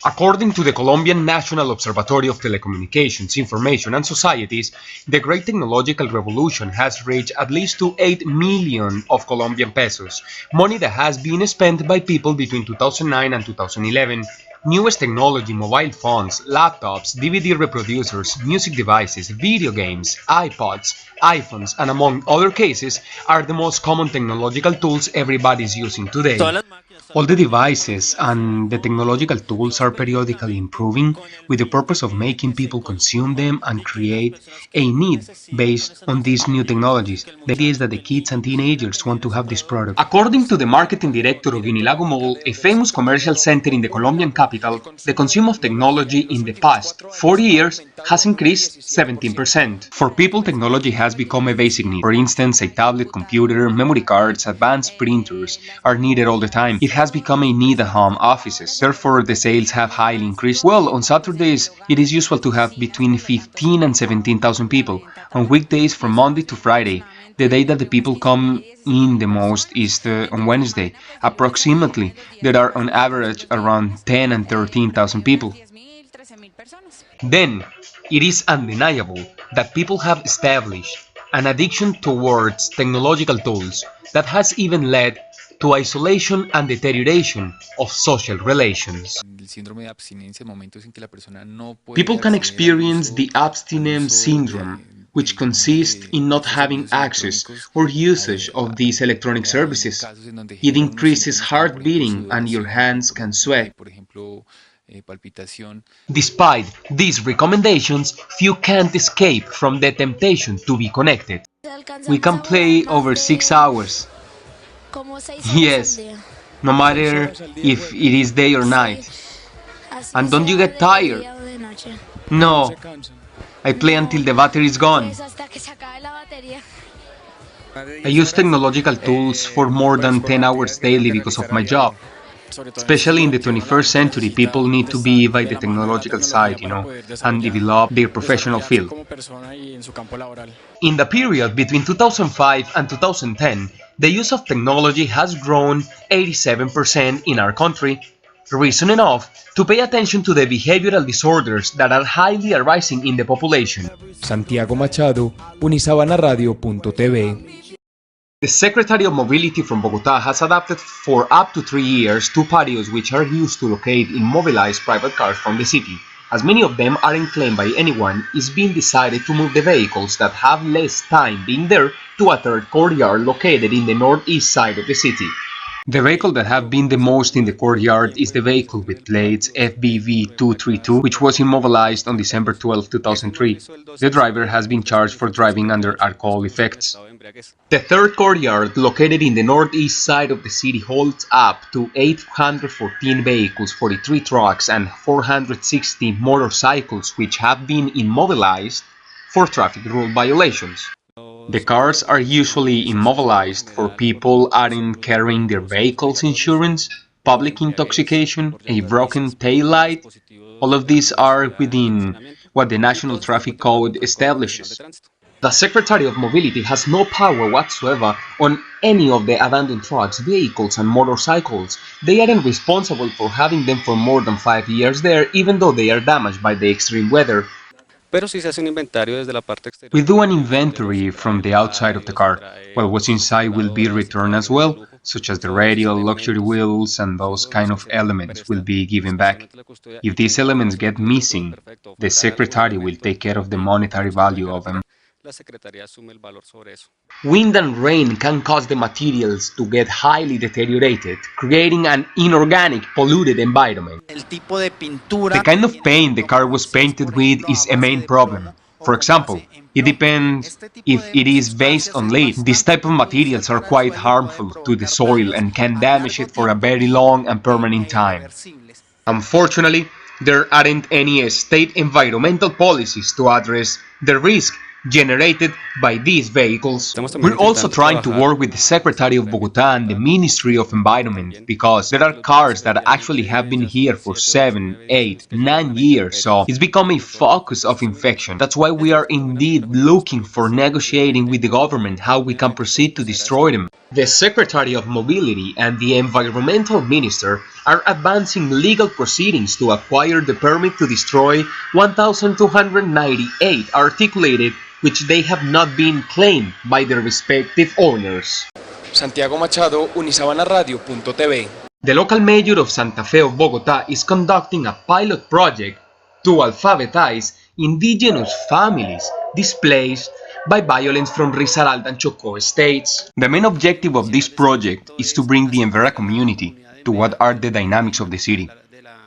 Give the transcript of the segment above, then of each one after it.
According to the Colombian National Observatory of Telecommunications, Information and Societies, the great technological revolution has reached at least to 8 million of Colombian pesos, money that has been spent by people between 2009 and 2011. Newest technology, mobile phones, laptops, DVD reproducers, music devices, video games, iPods, iPhones, and among other cases, are the most common technological tools everybody is using today. All the devices and the technological tools are periodically improving with the purpose of making people consume them and create a need based on these new technologies. The idea is that the kids and teenagers want to have this product. According to the marketing director of Unilago Mall, a famous commercial center in the Colombian capital, the consumption of technology in the past 40 years has increased 17%. For people, technology has become a basic need. For instance, a tablet, computer, memory cards, advanced printers are needed all the time. It has become a need at home offices. Therefore, the sales have highly increased. Well, on Saturdays, it is usual to have between 15 and 17,000 people. On weekdays, from Monday to Friday, the day that the people come in the most is on Wednesday. Approximately, there are on average around 10 and 13,000 people. Then, it is undeniable that people have established an addiction towards technological tools that has even led to isolation and deterioration of social relations. People can experience the abstinence syndrome, which consists in not having access or usage of these electronic services. It increases heart beating and your hands can sweat. Despite these recommendations, few can't escape from the temptation to be connected. We can play over 6 hours. Yes, no matter if it is day or night. And don't you get tired? No, I play until the battery is gone. I use technological tools for more than 10 hours daily because of my job. Especially in the 21st century, people need to be by the technological side, and develop their professional field. In the period between 2005 and 2010, the use of technology has grown 87% in our country, reason enough to pay attention to the behavioral disorders that are highly arising in the population. Santiago Machado, unisabanaradio.tv. The Secretary of Mobility from Bogotá has adapted for up to 3 years 2 patios which are used to locate immobilized private cars from the city. As many of them aren't claimed by anyone, it's been decided to move the vehicles that have less time being there to a third courtyard located in the northeast side of the city. The vehicle that have been the most in the courtyard is the vehicle with plates FBV232, which was immobilized on December 12, 2003. The driver has been charged for driving under alcohol effects. The third courtyard, located in the northeast side of the city, holds up to 814 vehicles, 43 trucks and 460 motorcycles which have been immobilized for traffic rule violations. The cars are usually immobilized for people aren't carrying their vehicle's insurance, public intoxication, a broken taillight. All of these are within what the National Traffic Code establishes. The Secretary of Mobility has no power whatsoever on any of the abandoned trucks, vehicles and motorcycles. They aren't responsible for having them for more than 5 years there, even though they are damaged by the extreme weather. We do an inventory from the outside of the car. What's inside will be returned as well, such as the radio, luxury wheels, and those kind of elements will be given back. If these elements get missing, the Secretary will take care of the monetary value of them. Wind and rain can cause the materials to get highly deteriorated, creating an inorganic, polluted environment. The kind of paint the car was painted with is a main problem. For example, it depends if it is based on lead. These type of materials are quite harmful to the soil and can damage it for a very long and permanent time. Unfortunately, there aren't any state environmental policies to address the risk generated by these vehicles. Estamos también We're also intentando trying to trabajar work with the Secretary of Bogotá and the Ministry of Environment because there are cars that actually have been here for 7, 8, 9 years, so it's become a focus of infection. That's why we are indeed looking for negotiating with the government how we can proceed to destroy them. The Secretary of Mobility and the Environmental Minister are advancing legal proceedings to acquire the permit to destroy 1,298 articulated which they have not been claimed by their respective owners. Santiago Machado, unisabanaradio.tv. The local mayor of Santa Fe of Bogotá is conducting a pilot project to alphabetize indigenous families displaced by violence from Risaralda and Chocó states. The main objective of this project is to bring the Embera community to what are the dynamics of the city.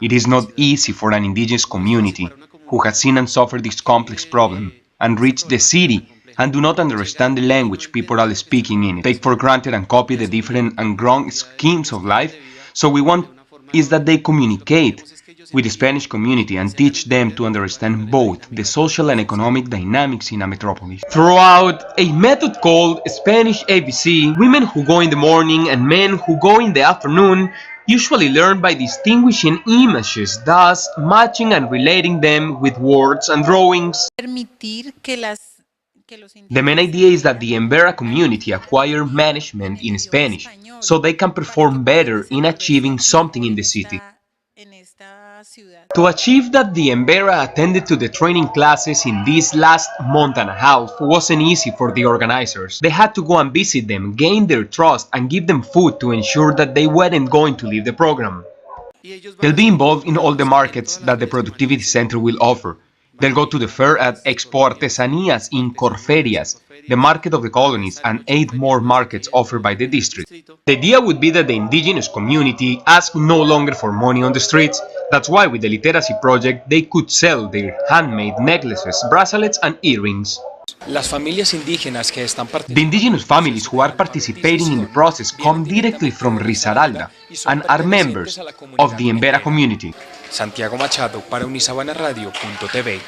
It is not easy for an indigenous community who has seen and suffered this complex problem and reach the city and do not understand the language people are speaking in it, take for granted and copy the different and wrong schemes of life. So we want is that they communicate with the Spanish community and teach them to understand both the social and economic dynamics in a metropolis. Throughout a method called Spanish ABC, women who go in the morning and men who go in the afternoon usually learn by distinguishing images, thus matching and relating them with words and drawings. The main idea is that the Embera community acquire management in Spanish, so they can perform better in achieving something in the city. To achieve that, the Embera attended to the training classes in this last month and a half wasn't easy for the organizers. They had to go and visit them, gain their trust, and give them food to ensure that they weren't going to leave the program. They'll be involved in all the markets that the Productivity Center will offer. They'll go to the fair at Expo Artesanías in Corferias, the market of the colonies, and 8 more markets offered by the district. The idea would be that the indigenous community asks no longer for money on the streets. That's why with the literacy project they could sell their handmade necklaces, bracelets, and earrings. Las familias indígenas que están The indigenous families who are participating in the process come directly from Risaralda and are members of the Embera community. Santiago Machado para unisabanaradio.tv.